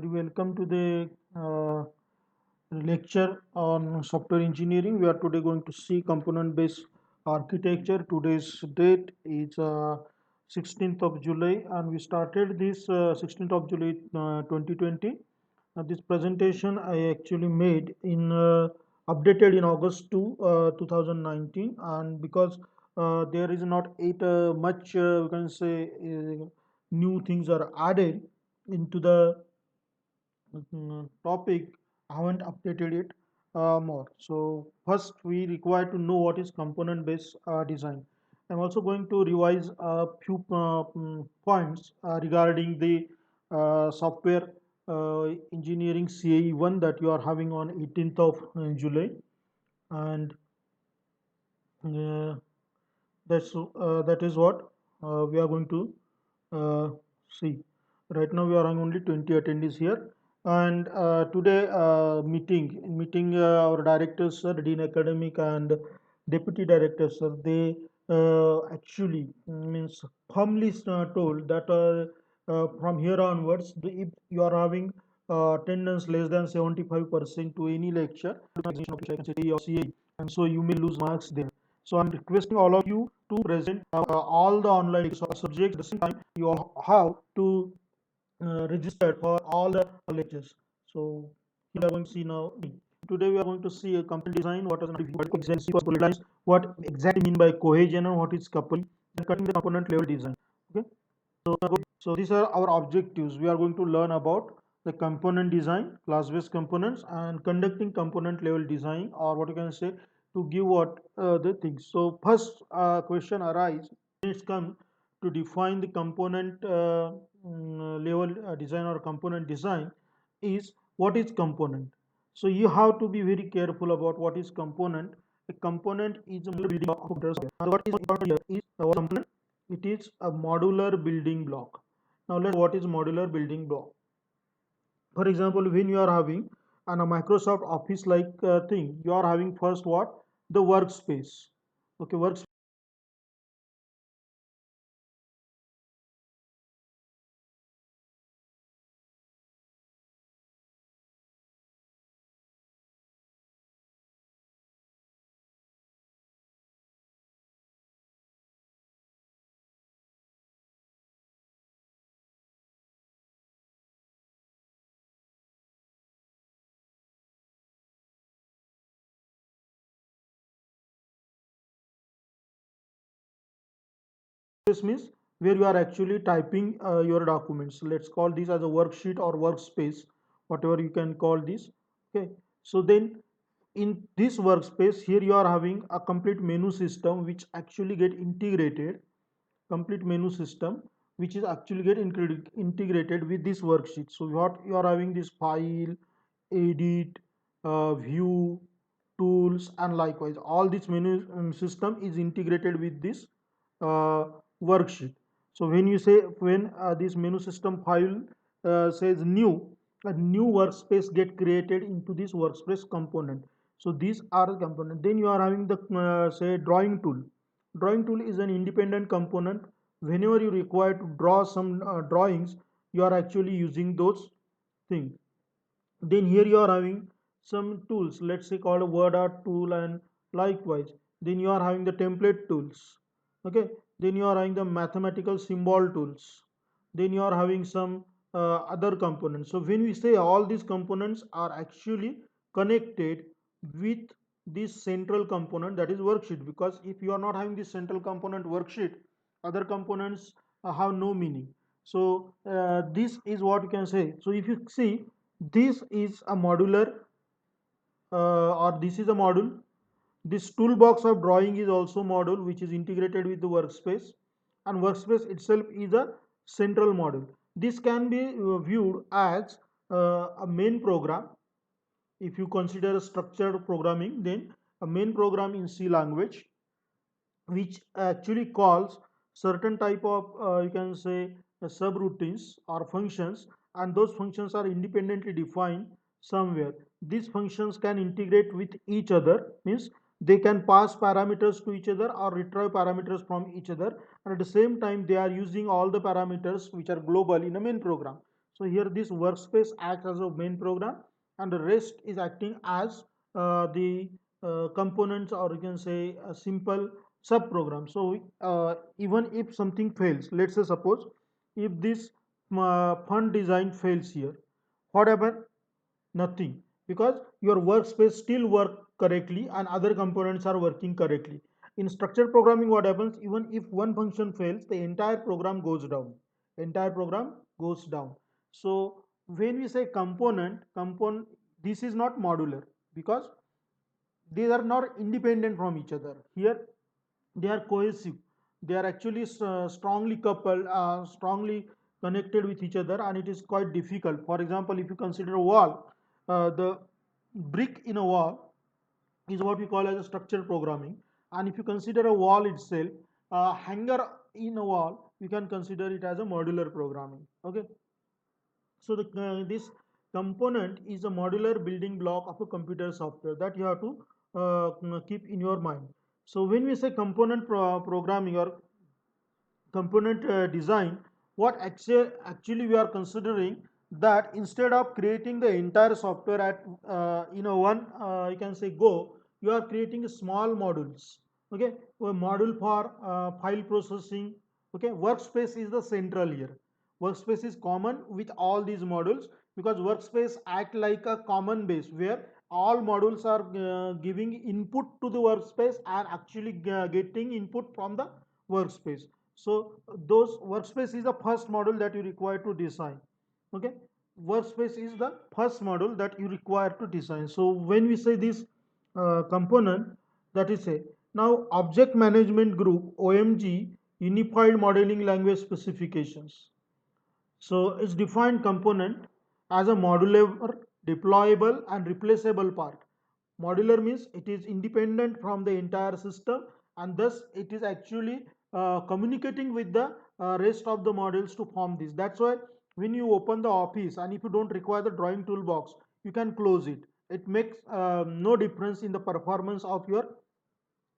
Very welcome to the lecture on software engineering. We are today going to see component-based architecture. Today's date is 16th of July, and we started this 16th of July 2020. This presentation I actually made in updated in August 2019, and because there is not much we can say new things are added into the topic. I haven't updated it more. So first we require to know what is component based design. I'm also going to revise a few points regarding the software engineering CAE 1 that you are having on 18th of July, and uh, that is what we are going to uh, see. Right now we are having only 20 attendees here, and today meeting our directors, sir, dean academic and deputy directors, sir, they actually means firmly told that from here onwards, if you are having attendance less than 75% to any lecture, and so you may lose marks there. So I'm requesting all of you to present all the online subjects at the same time. You all have to register for all the lectures. So we are going to see now. Today we are going to see a component design, what is what exactly mean by cohesion and what is coupling, and cutting the component level design. Okay. So these are our objectives. We are going to learn about the component design, class-based components, and conducting component level design, or what you can say to give what the things. So first question arise when it's come to define the component level design or component design is what is component. So you have to be very careful about what is component. A component is a building block of the software. Now, what is important here is what component? It is a modular building block. Now let's what is modular building block. For example, when you are having a Microsoft Office like thing, you are having first what the workspace. Okay, workspace means where you are actually typing your documents. Let's call this as a worksheet or workspace, whatever you can call this. Okay, so then in this workspace here you are having a complete menu system which actually get integrated, complete menu system which is actually get integrated with this worksheet. So what you are having this file, edit, view, tools, and likewise all this menu system is integrated with this uh, worksheet. So when you say when this menu system file says new, a new workspace get created into this workspace component. So these are the component. Then you are having the say drawing tool. Drawing tool is an independent component. Whenever you require to draw some drawings, you are actually using those things. Then here you are having some tools, let's say called a word art tool, and likewise then you are having the template tools. Okay, then you are having the mathematical symbol tools, then you are having some other components. So when we say all these components are actually connected with this central component, that is worksheet, because if you are not having this central component worksheet, other components have no meaning. So this is what you can say. So if you see, this is a modular or this is a module. This toolbox of drawing is also module which is integrated with the workspace, and workspace itself is a central module. This can be viewed as a main program. If you consider structured programming, then a main program in C language which actually calls certain type of you can say subroutines or functions, and those functions are independently defined somewhere. These functions can integrate with each other, means they can pass parameters to each other or retrieve parameters from each other, and at the same time they are using all the parameters which are global in a main program. So here this workspace acts as a main program, and the rest is acting as the components, or you can say a simple sub program. So even if something fails, let's say suppose if this font design fails here, what happen? Nothing, because your workspace still work correctly and other components are working correctly. In structured programming, what happens? Even if one function fails, the entire program goes down. Entire program goes down. So when we say component, this is not modular, because these are not independent from each other. Here they are cohesive. They are actually strongly coupled, strongly connected with each other, and it is quite difficult. For example, if you consider a wall, the brick in a wall is what we call as a structured programming. And if you consider a wall itself, a hanger in a wall, you can consider it as a modular programming. Okay. So this component is a modular building block of a computer software that you have to keep in your mind. So when we say component programming or component design, what actually we are considering that instead of creating the entire software at one you can say go, you are creating small modules. Okay, a module for file processing. Okay, workspace is the central here. Workspace is common with all these modules, because workspace act like a common base where all modules are giving input to the workspace and actually getting input from the workspace. So those workspace is the first module that you require to design. Okay, workspace is the first module that you require to design. So when we say this component, that is a now object management group OMG unified modeling language specifications. So it's defined component as a modular, deployable, and replaceable part. Modular means it is independent from the entire system, and thus it is actually communicating with the rest of the modules to form this. That's why when you open the office and if you don't require the drawing toolbox, you can close it. It makes no difference in the performance of your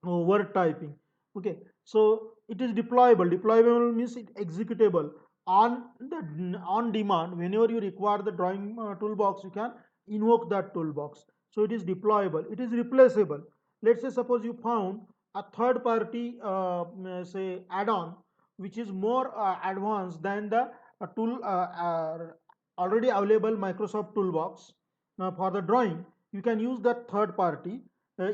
word typing. Okay, so it is deployable. Deployable means it executable on the on demand. Whenever you require the drawing toolbox, you can invoke that toolbox. So it is deployable. It is replaceable. Let's say suppose you found a third party say add-on which is more advanced than the tool already available Microsoft toolbox for the drawing. You can use that third party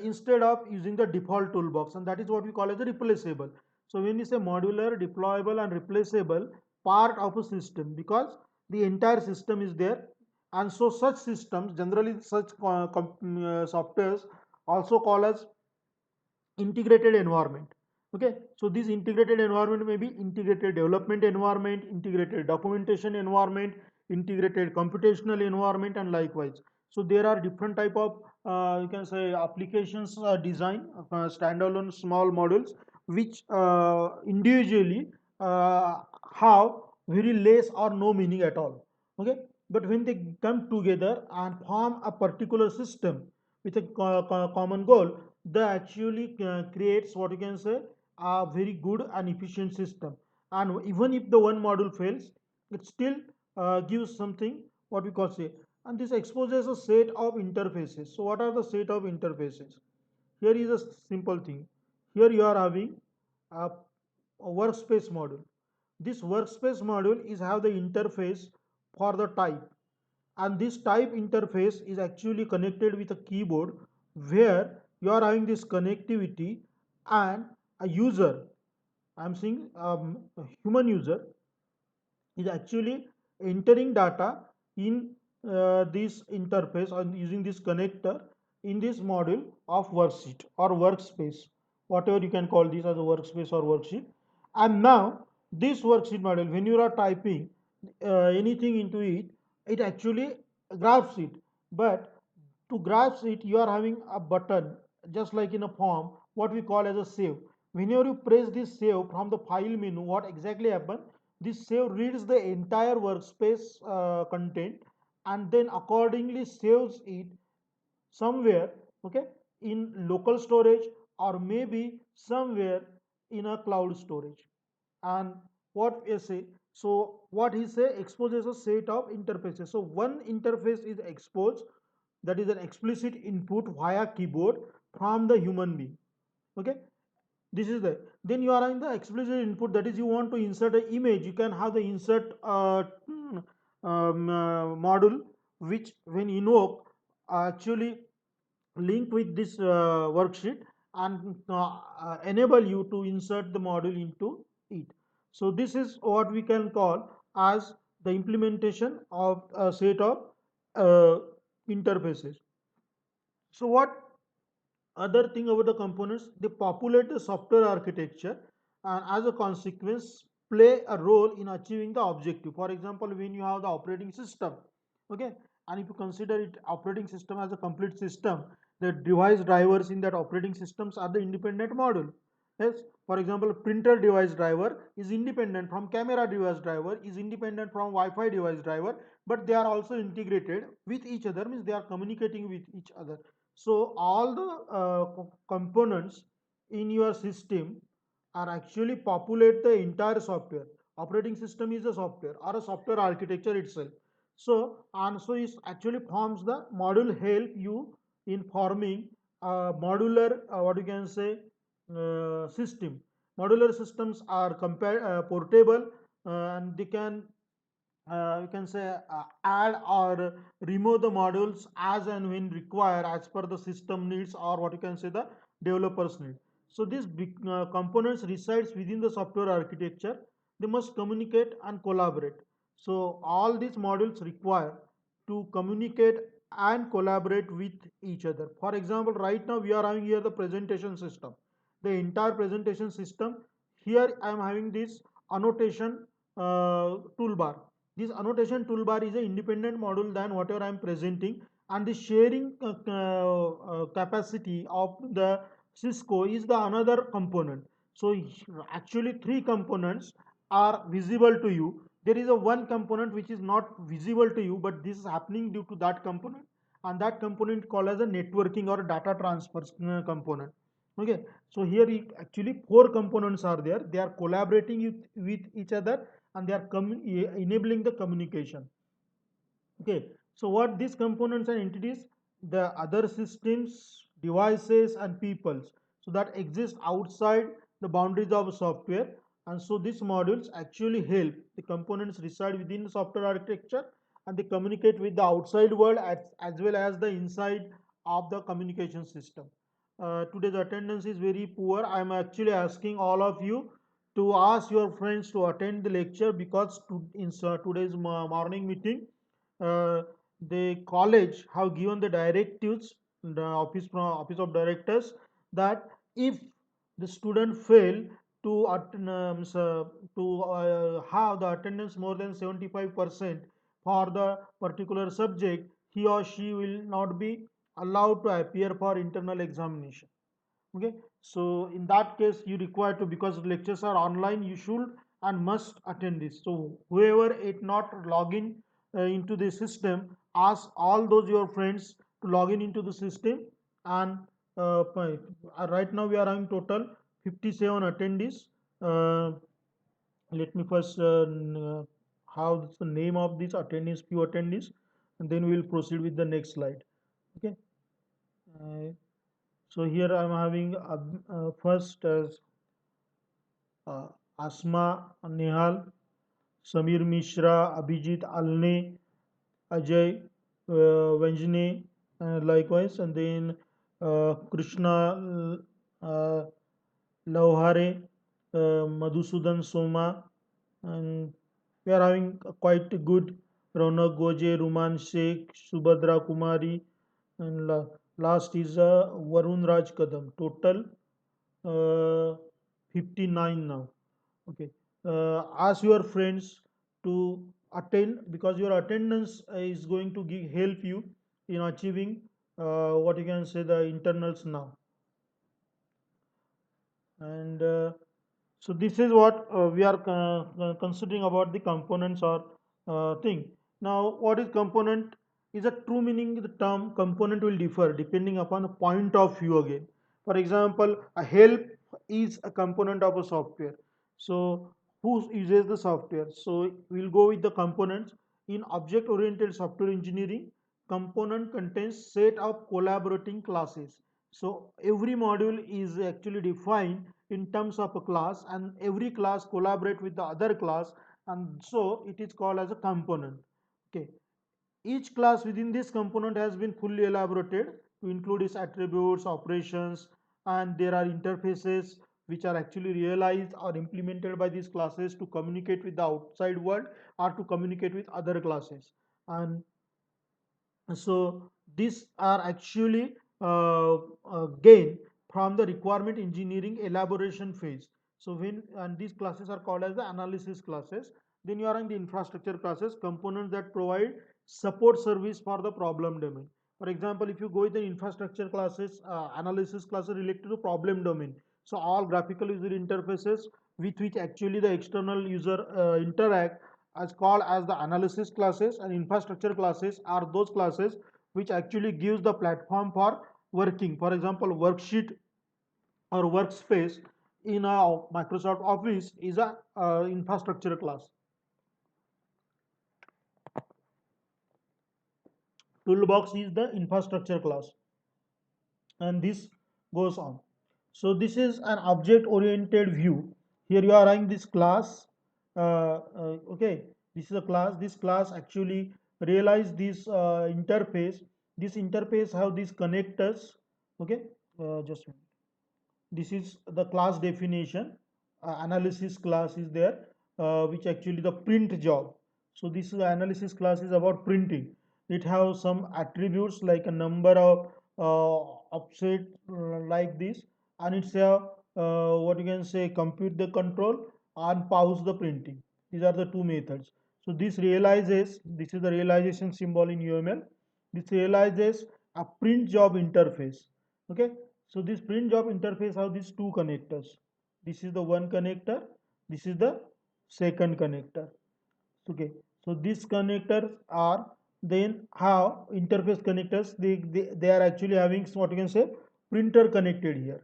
instead of using the default toolbox, and that is what we call as a replaceable. So when we say modular, deployable, and replaceable part of a system, because the entire system is there, and so such systems, generally such softwares, also called as integrated environment. Okay, so this integrated environment may be integrated development environment, integrated documentation environment, integrated computational environment, and likewise. So there are different type of you can say applications design standalone small models which individually uh, have very less or no meaning at all. Okay, but when they come together and form a particular system with a common goal, that actually creates what you can say a very good and efficient system. And even if the one module fails, it still gives something what we call say. And this exposes a set of interfaces. So what are the set of interfaces? Here is a simple thing. Here you are having a workspace module. This workspace module is have the interface for the type, and this type interface is actually connected with a keyboard where you are having this connectivity, and a user, I'm saying a human user, is actually entering data in this interface or using this connector in this module of worksheet or workspace, whatever you can call this as a workspace or worksheet. And now this worksheet module, when you are typing anything into it, it actually grabs it. But to grasp it, you are having a button just like in a form, what we call as a save. Whenever you press this save from the file menu, what exactly happens? This save reads the entire workspace content and then accordingly saves it somewhere, okay, in local storage or maybe somewhere in a cloud storage. And what I say, So what he say, exposes a set of interfaces. So one interface is exposed, that is an explicit input via keyboard from the human being. Okay, this is the, then you are in the explicit input, that is you want to insert an image, you can have the insert module, which when invoke actually link with this worksheet and enable you to insert the module into it. So this is what we can call as the implementation of a set of uh, interfaces. So what other thing about the components, they populate the software architecture and as a consequence play a role in achieving the objective. For example, when you have the operating system, okay, and if you consider it operating system as a complete system, the device drivers in that operating systems are the independent module. Yes, for example, printer device driver is independent from camera device driver, is independent from Wi-Fi device driver, but they are also integrated with each other, means they are communicating with each other. So all the components in your system are actually populate the entire software. Operating system is a software or a software architecture itself. So and so it actually forms the module help you in forming a modular what you can say system. Modular systems are portable and they can you can say add or remove the modules as and when required as per the system needs or what you can say the developers need. So these big, components resides within the software architecture, they must communicate and collaborate. So all these modules require to communicate and collaborate with each other. For example, right now we are having here the presentation system, the entire presentation system. Here I am having this annotation toolbar. This annotation toolbar is an independent module than whatever I am presenting, and the sharing capacity of the Cisco is the another component. So actually three components are visible to you. There is a one component which is not visible to you, but this is happening due to that component, and that component called as a networking or data transfer component. Okay, so here actually four components are there, they are collaborating with each other and they are enabling the communication. Okay, so what these components and entities, the other systems, devices, and peoples, so that exist outside the boundaries of software, and so these modules actually help the components reside within the software architecture and they communicate with the outside world as well as the inside of the communication system. Today's attendance is very poor. I am actually asking all of you to ask your friends to attend the lecture because in today's morning meeting uh, the college have given the directives, the office of directors, that if the student fail to have the attendance more than 75% for the particular subject, he or she will not be allowed to appear for internal examination. Okay, so in that case you require to, because lectures are online, you should and must attend this. So whoever it not log in into the system, ask all those your friends to log in into the system. And right now we are having total 57 attendees. uh, Let me first have the name of these attendees, few attendees, and then we will proceed with the next slide. Okay, uh, so here I'm having first as uh, Asma Nehal, Samir Mishra, Abhijit Alne, Ajay Vanjane, likewise, and then Krishna uh, Lauhare, Madhusudan Soma, and we are having quite a good Ronak Goje, Ruman Sheikh, Subhadra Kumari, and last is Varun Raj Kadam. Total 59 now. Okay, ask your friends to attend because your attendance is going to help you in achieving what you can say the internals now. And so this is what we are considering about the components or thing. Now what is component is a true meaning, the term component will differ depending upon the point of view again. For example, a help is a component of a software. So who uses the software. So we'll go with the components. In object oriented software engineering, component contains set of collaborating classes. So every module is actually defined in terms of a class, and every class collaborate with the other class, and so it is called as a component. Okay, each class within this component has been fully elaborated to include its attributes, operations, and there are interfaces which are actually realized or implemented by these classes to communicate with the outside world or to communicate with other classes. And so these are actually gained from the requirement engineering elaboration phase. So when and these classes are called as the analysis classes. Then you are in the infrastructure classes, components that provide support service for the problem domain. For example, if you go with the infrastructure classes, analysis classes related to problem domain. So all graphical user interfaces with which actually the external user interact as called as the analysis classes, and infrastructure classes are those classes which actually gives the platform for working. For example, worksheet or workspace in a Microsoft Office is a infrastructure class. Toolbox is the infrastructure class, and this goes on. So this is an object oriented view. Here you are having this class. Okay, this is a class. This class actually realize this interface. This interface have these connectors. Okay, just a minute. This is the class definition. Analysis class is there, which actually the print job. So this is analysis class is about printing. It has some attributes like a number of offset like this, and it's a what you can say compute the control and pause the printing. These are the two methods. So this realizes, this is the realization symbol in UML. This realizes a print job interface. Okay, so this print job interface have these two connectors. This is the one connector. This is the second connector. Okay, so these connectors are then have interface connectors. They are actually having what you can say printer connected here.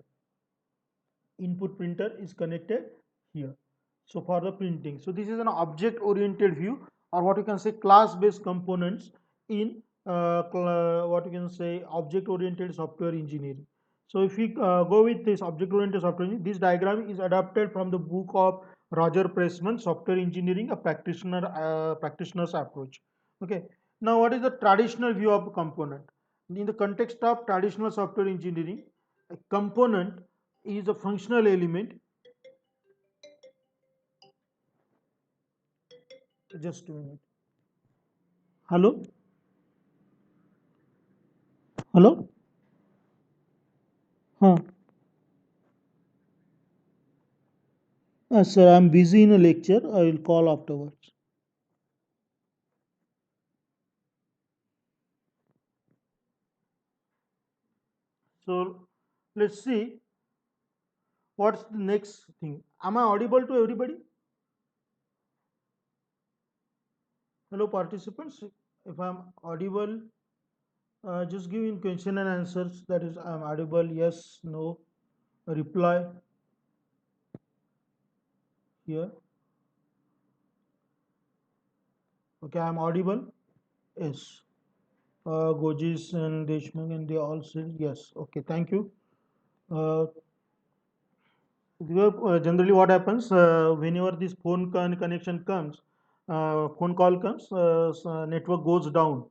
Input printer is connected here. So for the printing, so this is an object oriented view, or what you can say class based components in what you can say object oriented software engineering. So if we go with this object oriented software engineering, this diagram is adapted from the book of Roger Pressman, Software Engineering, a practitioner's approach. Okay, now what is the traditional view of a component? In the context of traditional software engineering, a component is a functional element. Just a minute. Hello? Hello? Huh. Sir, I'm busy in a lecture. I will call afterwards. So let's see what's the next thing. Am I audible to everybody? Hello, participants. If I'm audible, just give in question and answers. That is, I'm audible. Yes, no. Reply here. Okay, I'm audible. Yes. Gojis and Deshmukh and they all said yes. Okay, thank you. Uh, Generally, what happens whenever this connection comes, phone call comes, network goes down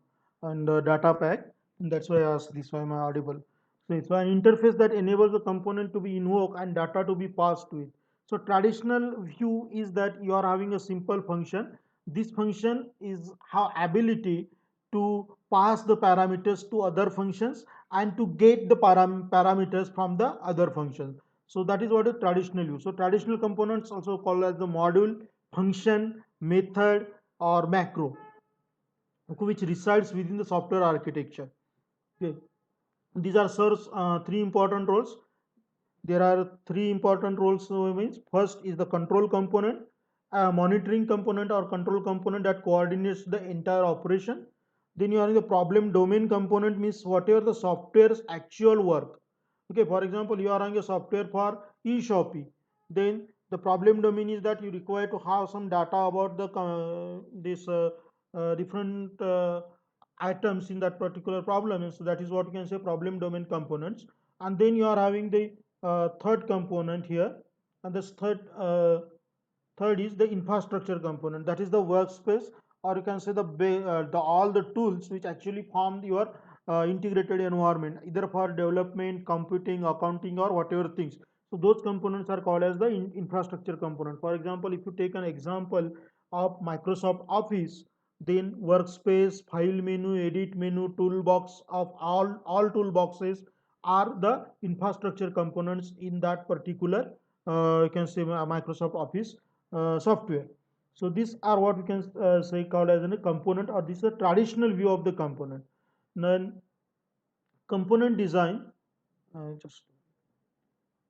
and data pack. And that's why I asked this. Why am I audible? So it's an interface that enables the component to be invoked and data to be passed to it. So traditional view is that you are having a simple function. This function is how ability to pass the parameters to other functions and to get the parameters from the other functions. So that is what is traditional use. So traditional components also called as the module, function, method, or macro, okay, which resides within the software architecture. Okay. These are serves three important roles. There are three important roles. Means first is the control component, a monitoring component or control component that coordinates the entire operation. Then you are in the problem domain component, means whatever the software's actual work. Okay, for example, you are running a software for e-shopping. Then the problem domain is that you require to have some data about the this different items in that particular problem, and so that is what you can say problem domain components. And then you are having the third component here, and this third is the infrastructure component, that is the workspace, or you can say the all the tools which actually form your integrated environment, either for development, computing, accounting, or whatever things. So those components are called as the infrastructure component. For example, if you take an example of Microsoft Office, then workspace, file menu, edit menu, toolbox of all toolboxes are the infrastructure components in that particular you can say Microsoft Office software. So these are what we can say called as a component, or this is a traditional view of the component. Then component design, just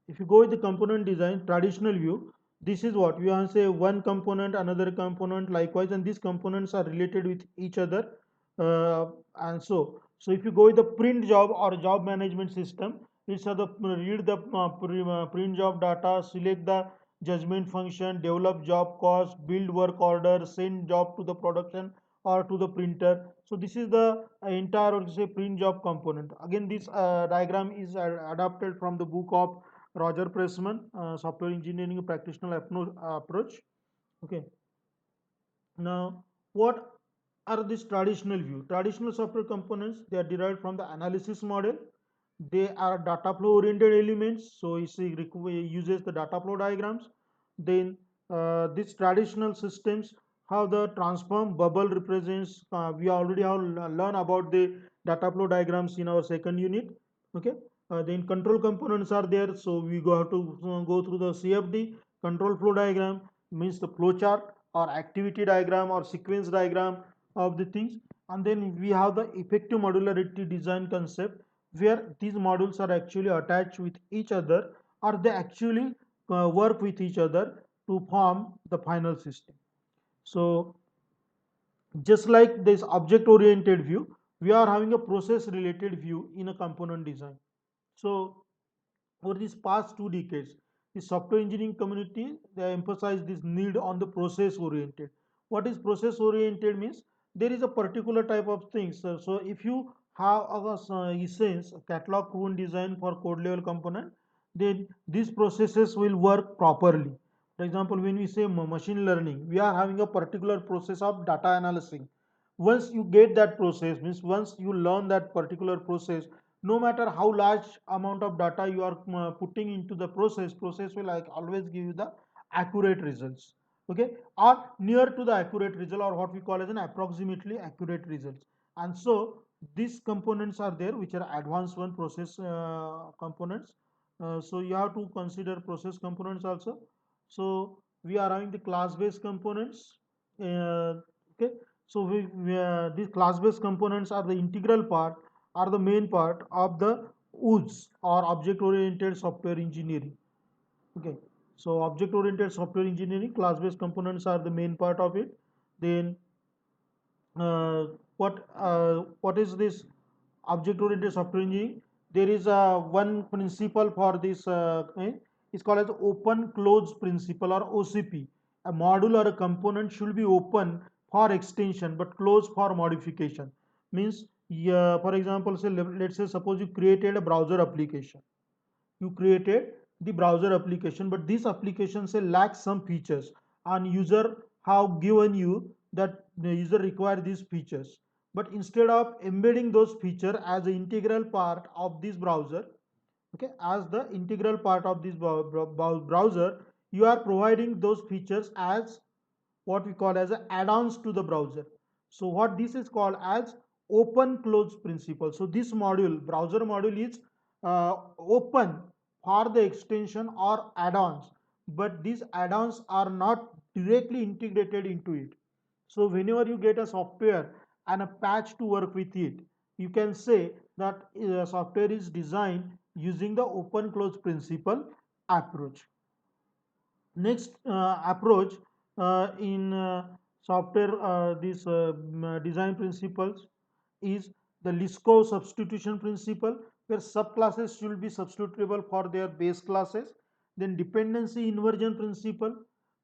if you go with the component design traditional view, this is what we want to say one component, another component, likewise, and these components are related with each other. And so if you go with the print job or job management system, it's the read the print job data, select the judgment function, develop job cost, build work order, send job to the production or to the printer. So this is the entire, or say, print job component. Again, this diagram is adapted from the book of Roger Pressman, software engineering practitioner approach. Okay. Now, what are these traditional view? Traditional software components, they are derived from the analysis model. They are data flow oriented elements. So uses the data flow diagrams. Then these traditional systems have the transform bubble represents. We already have learned about the data flow diagrams in our second unit. Okay. Then control components are there. So we go have to go through the CFD control flow diagram, means the flow chart or activity diagram or sequence diagram of the things. And then we have the effective modularity design concept, where these modules are actually attached with each other, or they actually work with each other to form the final system. So just like this object oriented view, we are having a process related view in a component design. So over these past 2 decades, the software engineering community, they emphasize this need on the process oriented. What is process oriented means? There is a particular type of things. So if you have a essence a catalog proven design for code level component, then these processes will work properly. For example, when we say machine learning, we are having a particular process of data analysis. Once you get that process, means once you learn that particular process, no matter how large amount of data you are putting into the process will like always give you the accurate results. Okay, or near to the accurate result, or what we call as an approximately accurate results. And so these components are there, which are advanced one process components. So you have to consider process components also. So we are having the class based components. Okay, so these class based components are the integral part, are the main part of the OODS, or object oriented software engineering. Okay, so object oriented software engineering class based components are the main part of it. Then what is this object oriented software engineering? There is one principle for this. It's called as open close principle, or OCP. A module or a component should be open for extension but closed for modification. Means, yeah, for example, say let's say suppose you created a browser application. You created the browser application, but this application say lacks some features, and user have given you that the user require these features. But instead of embedding those features as an integral part of this browser, okay, as the integral part of this browser, you are providing those features as what we call as add-ons to the browser. So what this is called as open close principle. So this module, browser module, is open for the extension or add-ons, but these add-ons are not directly integrated into it. So whenever you get a software and a patch to work with it, you can say that software is designed using the open close principle approach. Next approach in software these design principles is the Liskov substitution principle, where subclasses should be substitutable for their base classes. Then dependency inversion principle.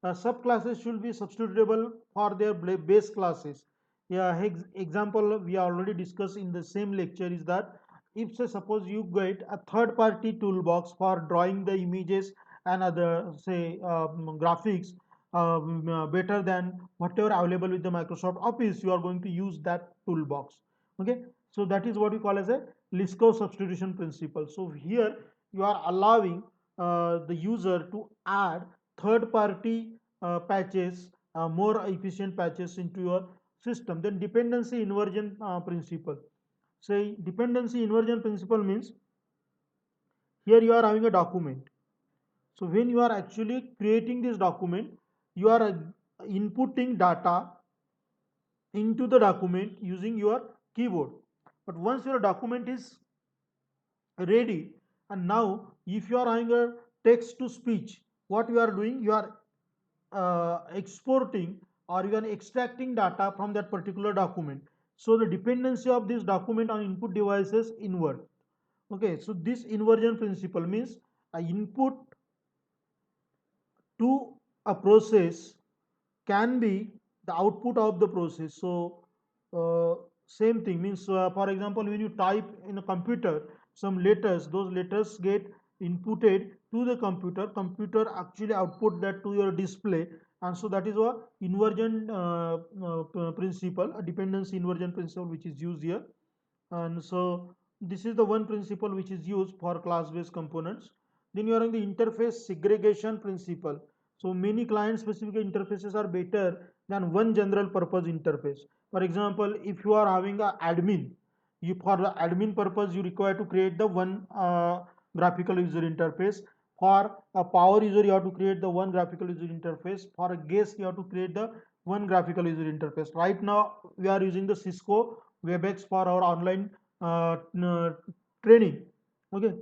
Subclasses should be substitutable for their base classes. Yeah, example we already discussed in the same lecture is that if say suppose you get a third party toolbox for drawing the images and other say graphics better than whatever available with the Microsoft Office, you are going to use that toolbox. Okay, so that is what we call as a Liskov substitution principle. So here you are allowing the user to add third party patches, more efficient patches into your system. Then dependency inversion principle. Say dependency inversion principle means here you are having a document. So when you are actually creating this document, you are inputting data into the document using your keyboard. But once your document is ready, and now if you are having a text to speech, what you are doing, you are exporting or you are extracting data from that particular document. So the dependency of this document on input devices invert. Okay, so this inversion principle means I input to a process can be the output of the process. So same thing means, for example, when you type in a computer some letters, those letters get inputted to the computer. Computer actually output that to your display, and so that is a inversion principle, a dependency inversion principle which is used here. And so this is the one principle which is used for class-based components. Then you are in the interface segregation principle. So many client-specific interfaces are better than one general purpose interface. For example, if you are having a admin, you for the admin purpose you require to create the one graphical user interface. For a power user, you have to create the one graphical user interface. For a guest, you have to create the one graphical user interface. Right now, we are using the Cisco WebEx for our online training. Okay,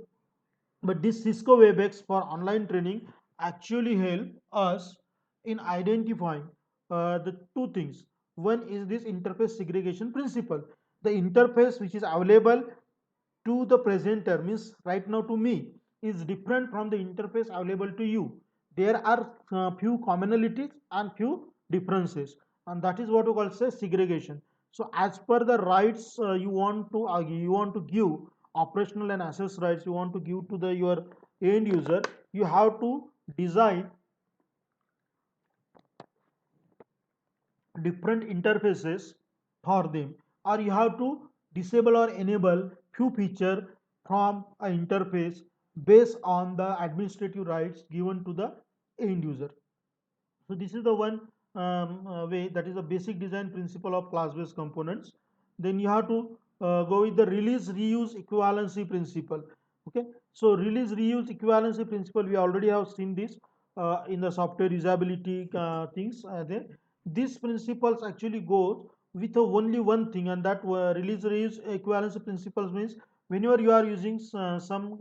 but this Cisco WebEx for online training actually help us in identifying the two things. One is this interface segregation principle. The interface which is available to the presenter, means right now to me, is different from the interface available to you. There are few commonalities and few differences, and that is what we call say segregation. So as per the rights you want to give, operational and access rights you want to give to the your end user, you have to design different interfaces for them, or you have to disable or enable few feature from an interface based on the administrative rights given to the end user. So this is the one way, that is the basic design principle of class-based components. Then you have to go with the release reuse equivalency principle. Okay, so release reuse equivalency principle, we already have seen this in the software usability things. These principles actually goes with only one thing, and that release reuse equivalency principles means whenever you are using some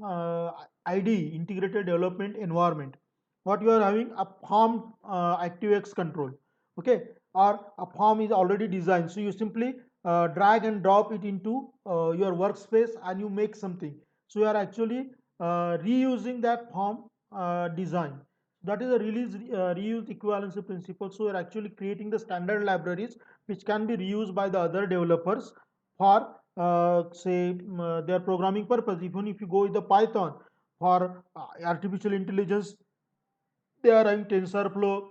ID, integrated development environment, what you are having a form ActiveX control, okay, or a form is already designed, so you simply drag and drop it into your workspace and you make something. So you are actually reusing that form design. That is a release reuse equivalency principle. So you are actually creating the standard libraries which can be reused by the other developers for say their programming purpose. Even if you go with the Python for artificial intelligence, they are having TensorFlow,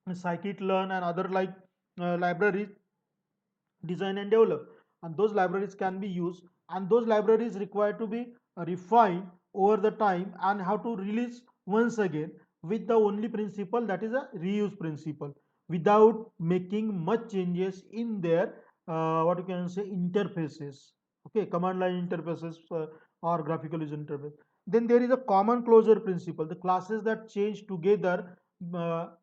scikit-learn, and other like libraries design and develop. And those libraries can be used, and those libraries require to be refined over the time and have to release once again with the only principle, that is a reuse principle, without making much changes in their what you can say interfaces. Okay, command line interfaces or graphical user interface. Then there is a common closure principle. The classes that change together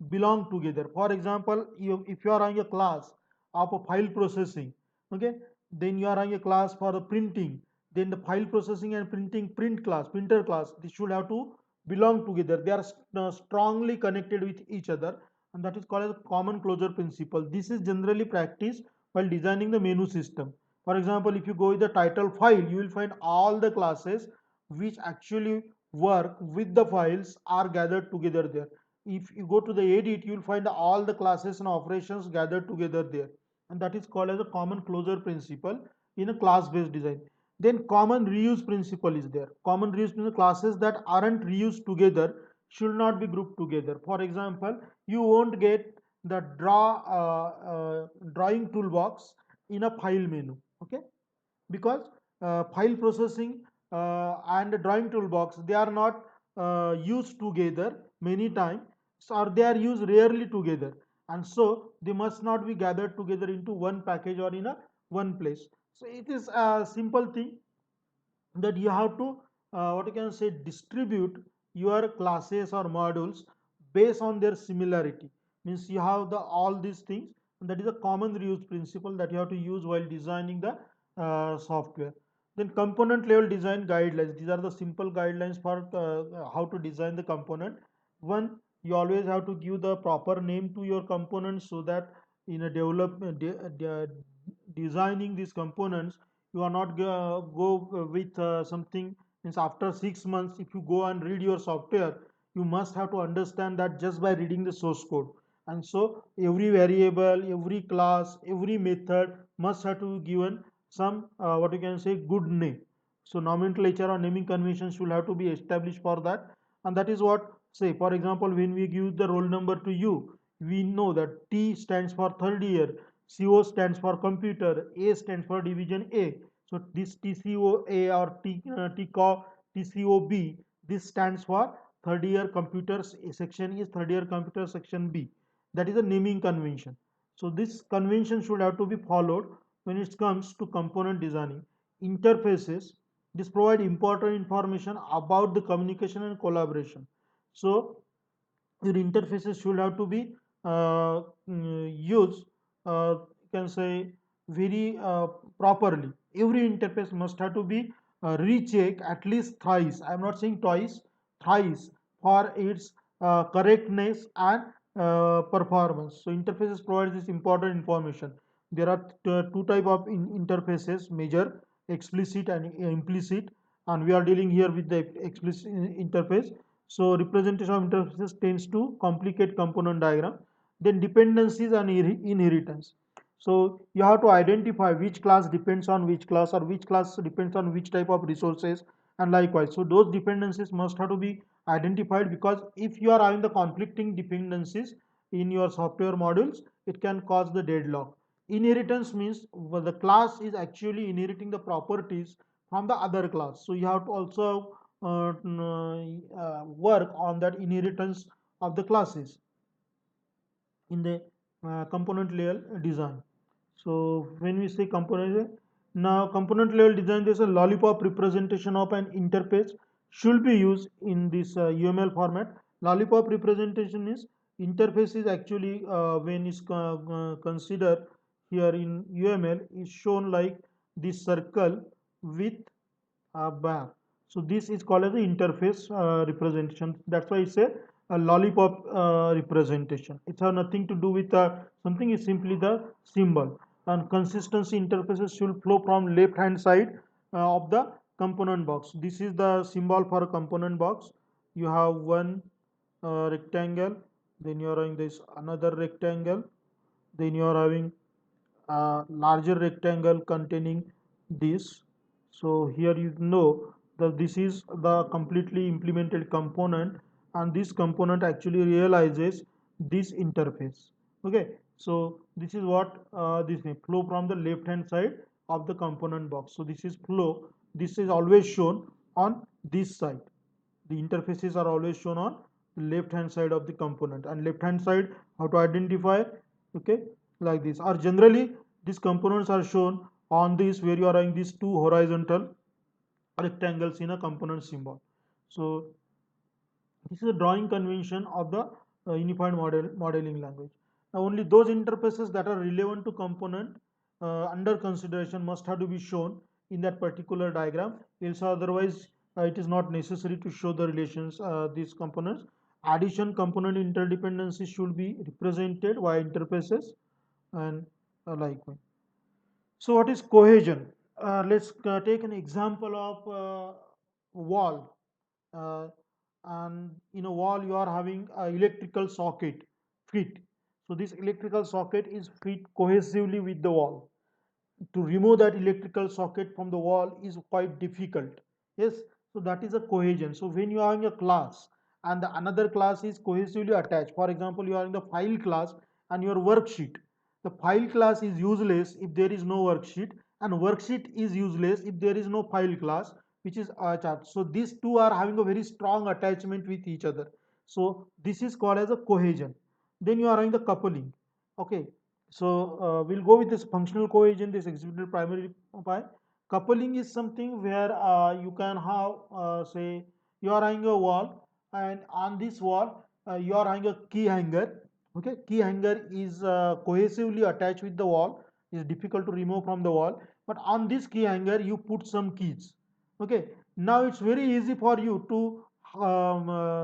belong together. For example, if you are on a class of a file processing, okay, then you are having a class for the printing, then the file processing and printing printer class, this should have to belong together. They are strongly connected with each other, and that is called as a common closure principle. This is generally practiced while designing the menu system. For example, if you go with the title file, you will find all the classes which actually work with the files are gathered together there. If you go to the edit, you'll find all the classes and operations gathered together there, and that is called as a common closure principle in a class based design. Then common reuse principle is there. Common reuse means classes that aren't reused together should not be grouped together. For example, you won't get the drawing toolbox in a file menu, okay, because file processing and the drawing toolbox, they are not used together many times, or they are used rarely together, and so they must not be gathered together into one package or in a one place. So it is a simple thing that you have to what you can say, distribute your classes or modules based on their similarity. Means you have the all these things, and that is a common reuse principle that you have to use while designing the software. Then component level design guidelines, these are the simple guidelines for how to design the component. One, you always have to give the proper name to your components, so that in a designing these components, you are not go with something. Means after 6 months, if you go and read your software, you must have to understand that just by reading the source code. And so every variable, every class, every method must have to be given some what you can say, good name. So nomenclature or naming conventions will have to be established for that. And that is what, say for example, when we give the roll number to you, we know that T stands for third year, CO stands for computer, A stands for division A. So this TCOA or TCOB, this stands for third year computers section is third year computer section B. That is a naming convention. So this convention should have to be followed when it comes to component designing. Interfaces, this provide important information about the communication and collaboration. So your interfaces should have to be used, you can say, very properly. Every interface must have to be rechecked at least thrice. I am not saying twice, thrice, for its correctness and performance. So interfaces provide this important information. There are two type of interfaces: major, explicit, and implicit. And we are dealing here with the explicit interface. So representation of interfaces tends to complicate component diagram. Then dependencies and inheritance. So you have to identify which class depends on which class, or which class depends on which type of resources, and likewise. So those dependencies must have to be identified, because if you are having the conflicting dependencies in your software modules, it can cause the deadlock. Inheritance means the class is actually inheriting the properties from the other class. So you have to also work on that inheritance of the classes in the component level design. So when we say component, now component level design, there's a lollipop representation of an interface should be used in this UML format. Lollipop representation is interface is actually when is considered here in UML is shown like this circle with a bar. So this is called as the interface representation. That's why it's a lollipop representation. It has nothing to do with something. Is simply the symbol. And consistency interfaces should flow from left hand side of the component box. This is the symbol for a component box. You have one rectangle, then you are having this another rectangle, then you are having a larger rectangle containing this. So here you know that this is the completely implemented component, and this component actually realizes this interface. Okay, so this is what this may flow from the left hand side of the component box. So this is flow, this is always shown on this side. The interfaces are always shown on left hand side of the component. And left hand side, how to identify, okay, like this. Or generally these components are shown on this, where you are having these two horizontal rectangles in a component symbol. So this is a drawing convention of the unified modeling language. Now only those interfaces that are relevant to component under consideration must have to be shown in that particular diagram. Else otherwise it is not necessary to show the relations these components. Addition component interdependencies should be represented via interfaces, and likewise. So what is cohesion? Let's take an example of wall. uh, and in a wall you are having a electrical socket fit. So this electrical socket is fit cohesively with the wall. To remove that electrical socket from the wall is quite difficult. Yes, so that is a cohesion. So when you are in a class and the another class is cohesively attached, for example, you are in the file class and your worksheet. The file class is useless if there is no worksheet, and worksheet is useless if there is no file class, which is attached. So these two are having a very strong attachment with each other. So this is called as a cohesion. Then you are having the coupling. Okay, so we'll go with this functional cohesion, this exhibited primary by coupling is something where you can have say you are having a wall, and on this wall you are having a key hanger. Okay, key hanger is cohesively attached with the wall. Is difficult to remove from the wall, but on this key hanger you put some keys. Okay, now it's very easy for you to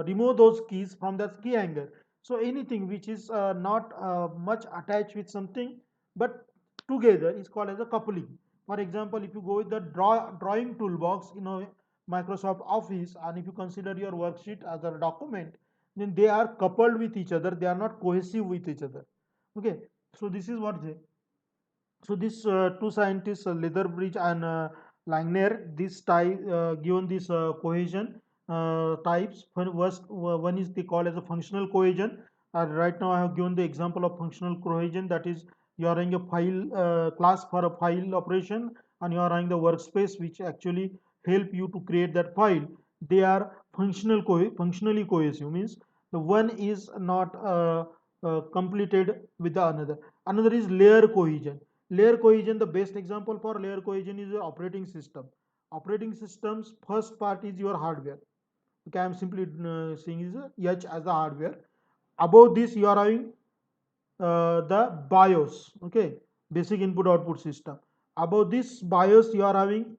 remove those keys from that key hanger. So anything which is not much attached with something but together is called as a coupling. For example, if you go with the drawing toolbox in a Microsoft Office, and if you consider your worksheet as a document, then they are coupled with each other. They are not cohesive with each other. Okay, so this is what they. So these two scientists, Leatherbridge and Langner, this type given this cohesion types. One is they call as a functional cohesion. Right now, I have given the example of functional cohesion. That is, you are having a file class for a file operation, and you are having the workspace which actually help you to create that file. They are functionally cohesive. Means the one is not completed with the another. Another is layer cohesion. Layer cohesion, the best example for layer cohesion is your operating system. Operating system's first part is your hardware. Okay, I am simply saying is H as the hardware. Above this, you are having the BIOS. Okay, basic input output system. Above this BIOS, you are having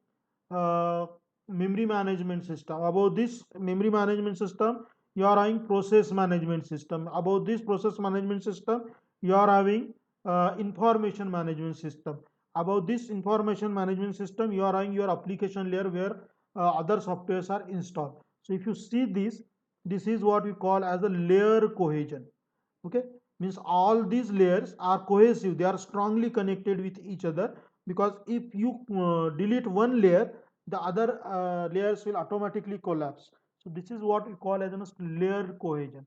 uh, memory management system. Above this memory management system, you are having process management system. Above this process management system, you are having information management system. Above this information management system, you are having your application layer where other softwares are installed. So if you see this, this is what we call as a layer cohesion. Okay, means all these layers are cohesive, they are strongly connected with each other, because if you delete one layer, the other layers will automatically collapse. So this is what we call as a layer cohesion,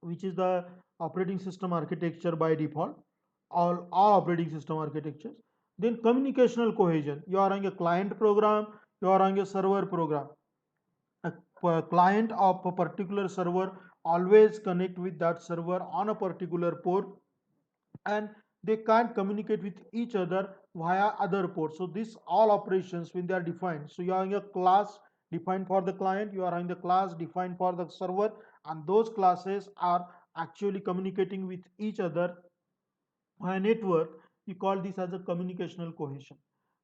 which is the operating system architecture by default, all operating system architectures. Then communicational cohesion, you are running a client program, you are running a server program. A client of a particular server always connect with that server on a particular port, and they can't communicate with each other via other ports. So these all operations when they are defined, so you are having a class defined for the client, you are having the class defined for the server, and those classes are actually communicating with each other via network. We call this as a communicational cohesion.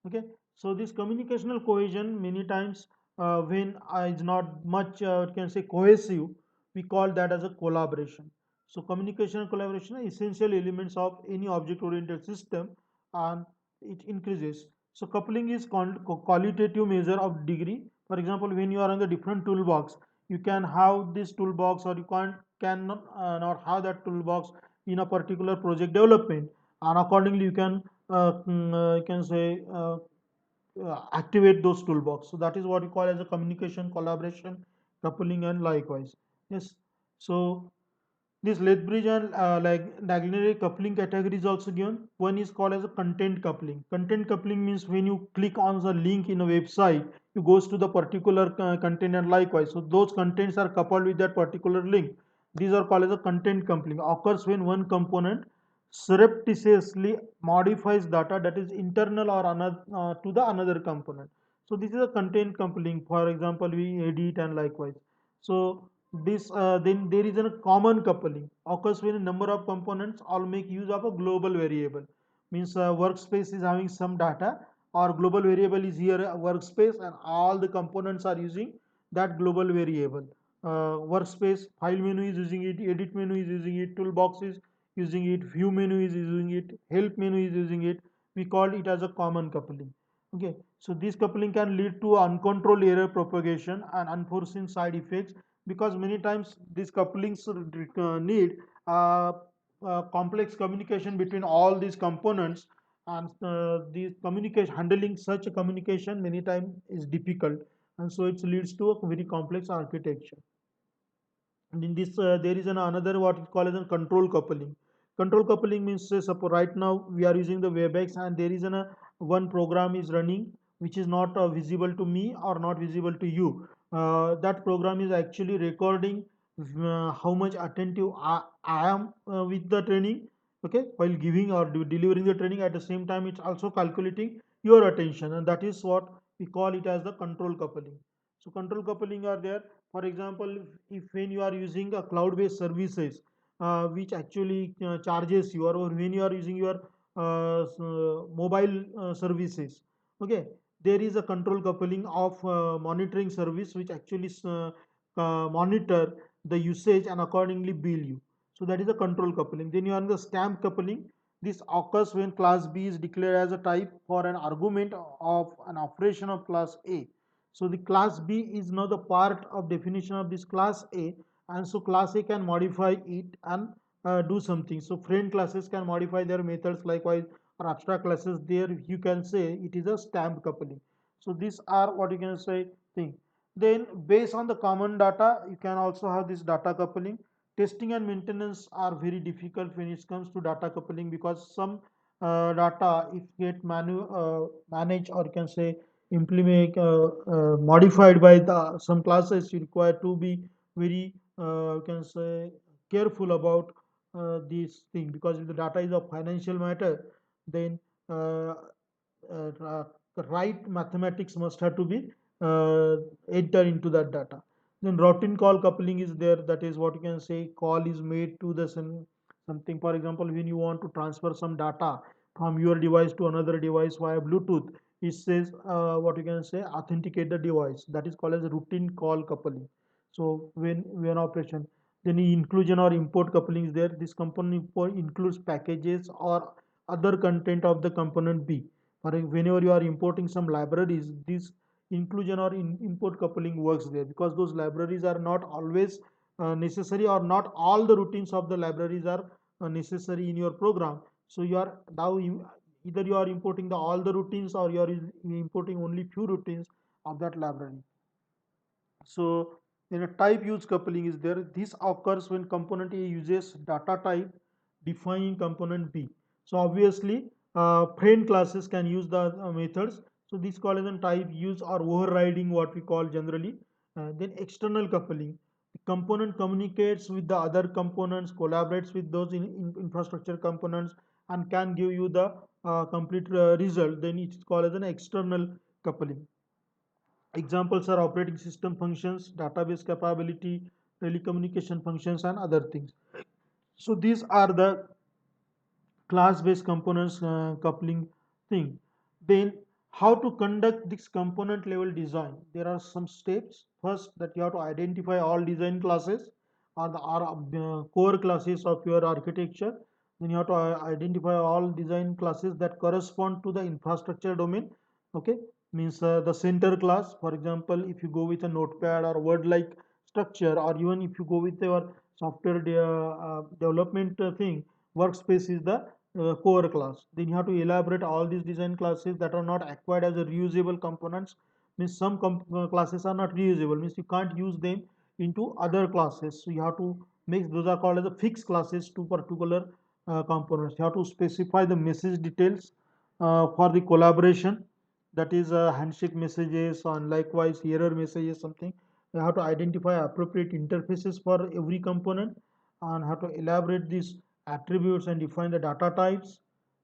Okay, so this communicational cohesion many times when is not much you can say cohesive, we call that as a collaboration. So communication and collaboration are essential elements of any object oriented system, and it increases. So coupling is called qualitative measure of degree. For example, when you are on the different toolbox, you can have this toolbox, or you can't cannot not have that toolbox in a particular project development, and accordingly you can say activate those toolbox. So that is what we call as a communication, collaboration, coupling, and likewise. Yes. So this Lethbridge and like Dagnere coupling category is also given. One is called as a content coupling. Content coupling means when you click on the link in a website, you goes to the particular content, and likewise. So those contents are coupled with that particular link. These are called as a content coupling. Occurs when one component surreptitiously modifies data that is internal or another to the another component. So this is a content coupling. For example, we edit and likewise. So this then there is a common coupling occurs when a number of components all make use of a global variable. Means workspace is having some data, or global variable is here a workspace, and all the components are using that global variable. Workspace file menu is using it, edit menu is using it, toolbox is using it, view menu is using it, help menu is using it. We call it as a common coupling. Okay, so this coupling can lead to uncontrolled error propagation and unforeseen side effects, because many times these couplings need complex communication between all these components, and the communication handling such a communication many times is difficult, and so it leads to a very complex architecture. And in this, there is another what is called as a control coupling. Control coupling means, say, suppose right now we are using the WebEx, and there is one program is running which is not visible to me or not visible to you. That program is actually recording how much attentive I am with the training. Okay, while giving or delivering the training, at the same time it's also calculating your attention, and that is what we call it as the control coupling. So control coupling are there. For example, if when you are using a cloud-based services, which actually charges you, or when you are using your mobile services, okay, there is a control coupling of monitoring service which actually monitor the usage and accordingly bill you. So that is a control coupling. Then you are in the stamp coupling. This occurs when class B is declared as a type for an argument of an operation of class A. So the class B is now the part of definition of this class A, and so class A can modify it and do something. So friend classes can modify their methods likewise, or abstract classes. There you can say it is a stamp coupling. So these are what you can say thing. Then based on the common data, you can also have this data coupling. Testing and maintenance are very difficult when it comes to data coupling, because some data if get managed, or you can say implement modified by the some classes, you require to be very you can say careful about this thing, because if the data is of financial matter, then uh, right mathematics must have to be enter into that data. Then routine call coupling is there. That is what you can say, call is made to the something. For example, when you want to transfer some data from your device to another device via Bluetooth, it says what you can say, authenticate the device. That is called as routine call coupling. So when operation, then inclusion or import coupling is there. This component includes packages or other content of the component B. For whenever you are importing some libraries, this inclusion or import coupling works there, because those libraries are not always necessary, or not all the routines of the libraries are necessary in your program. So you are now either you are importing all the routines, or you are importing only few routines of that library. So in a type use coupling is there. This occurs when component A uses data type defining component B. So obviously, friend classes can use the methods. So this called as a type use or overriding, what we call generally. Then external coupling. The component communicates with the other components, collaborates with those in infrastructure components, and can give you the complete result. Then it's called as an external coupling. Examples are operating system functions, database capability, telecommunication functions, and other things. So these are the class-based components coupling thing. Then how to conduct this component level design? There are some steps. First, that you have to identify all design classes, or the core classes of your architecture. Then you have to identify all design classes that correspond to the infrastructure domain. Okay, means the center class. For example, if you go with a notepad or word-like structure, or even if you go with your software development thing, workspace is the core class. Then you have to elaborate all these design classes that are not acquired as a reusable components. Means some classes are not reusable, means you can't use them into other classes. So you have to make, those are called as a fixed classes to particular components. You have to specify the message details for the collaboration, that is handshake messages, and likewise error messages something. You have to identify appropriate interfaces for every component, and have to elaborate these attributes and define the data types.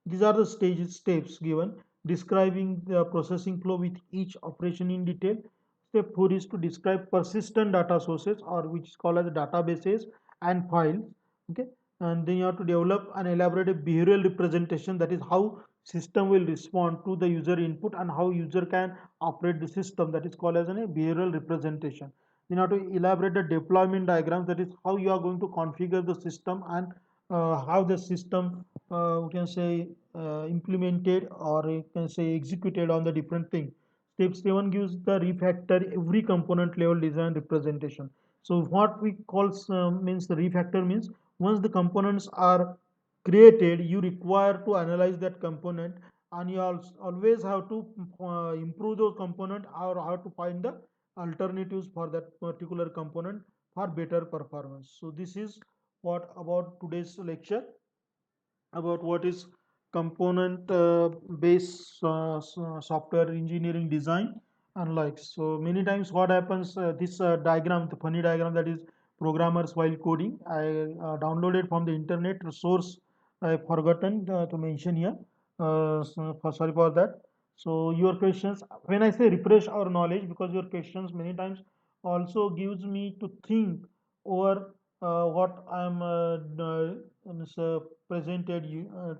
These are the steps given, describing the processing flow with each operation in detail. Step 4 is to describe persistent data sources, or which is called as databases and files. Okay, and then you have to develop and elaborate a behavioral representation, that is how system will respond to the user input and how user can operate the system, that is called as a behavioral representation. Then you have to elaborate the deployment diagrams, that is how you are going to configure the system and how the system we can say implemented or you can say executed on the different thing. Step 7 gives the refactor every component level design representation. So what we call means the refactor means once the components are created, you require to analyze that component, and you always have to improve those component or how to find the alternatives for that particular component for better performance. So this is what about today's lecture about what is component based software engineering design and likes. So many times what happens, this diagram, the funny diagram, that is programmers while coding, I downloaded from the internet source. I forgotten to mention here, sorry for that. So your questions, when I say refresh our knowledge, because your questions many times also gives me to think over what I'm presented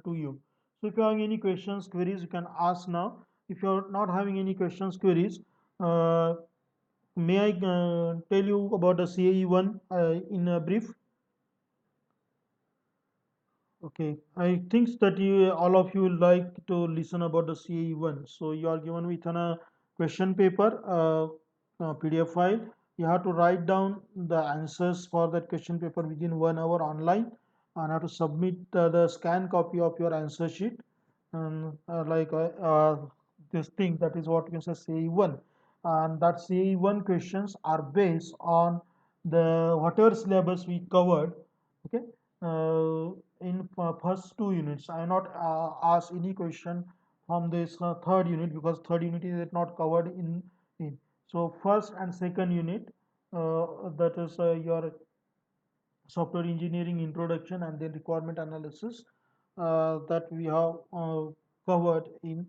to you. So if you have any questions, queries, you can ask now. If you're not having any questions, queries, uh, may I tell you about the CAE one in a brief? Okay, I think that you all of you will like to listen about the CAE one. So you are given with a question paper, PDF file. You have to write down the answers for that question paper within 1 hour online, and have to submit the scan copy of your answer sheet. This thing, that is what you can say CAE one, and that CAE one questions are based on the whatever syllabus we covered. Okay, in first two units. I not ask any question from this third unit, because third unit is not covered in. So first and second unit, that is your software engineering introduction and then requirement analysis, that we have covered in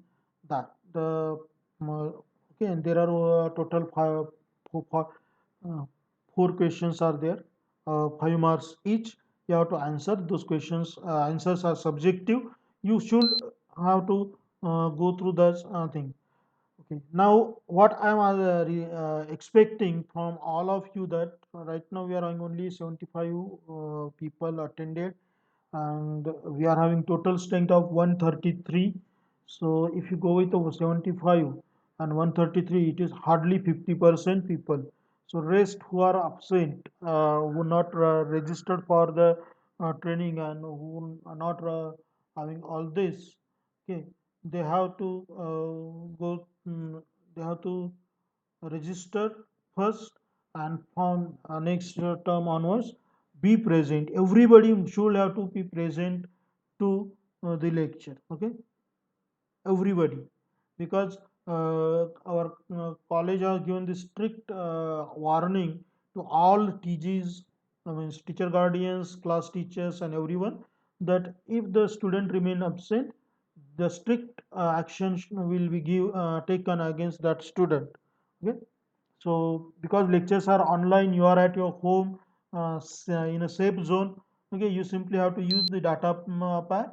that. Okay, and there are total uh, four questions are there, 5 marks each. You have to answer those questions. Answers are subjective. You should have to go through the thing. Okay. Now, what I'm expecting from all of you, that right now we are having only 75 people attended, and we are having total strength of 133. So if you go with the 75 and 133, it is hardly 50% people. So rest who are absent, who not registered for the training, and who are not having all this, okay, they have to they have to register first, and from next term onwards be present. Everybody should have to be present to the lecture. Okay, everybody, because our college has given the strict warning to all TGs, I mean teacher guardians, class teachers, and everyone, that if the student remain absent, the strict action will be taken against that student. Okay, so because lectures are online, you are at your home, in a safe zone. Okay, you simply have to use the data pad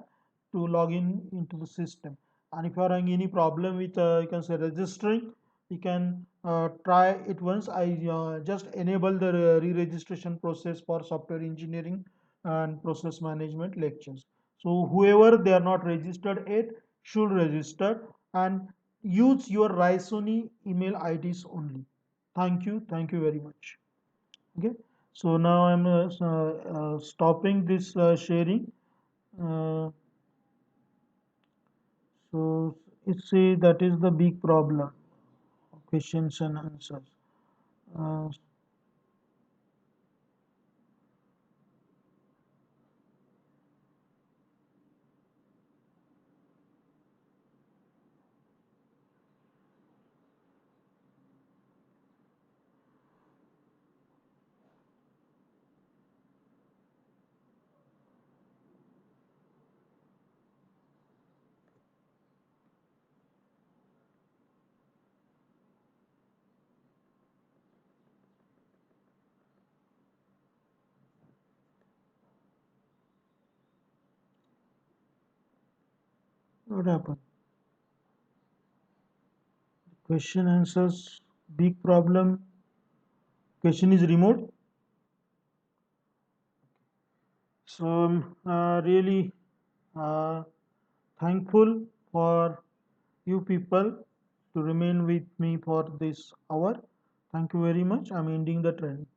to log in into the system. And if you are having any problem with, you can say registering, you can try it once. I just enable the re-registration process for software engineering and process management lectures. So whoever they are not registered yet should register, and use your Risoni email IDs only. Thank you very much. Okay, so now I'm stopping this sharing. Uh, so it's say that is the big problem. Questions and answers. Uh, what happened? Question answers. Big problem. Question is removed. So I'm really uh, thankful for you people to remain with me for this hour. Thank you very much. I'm ending the trend.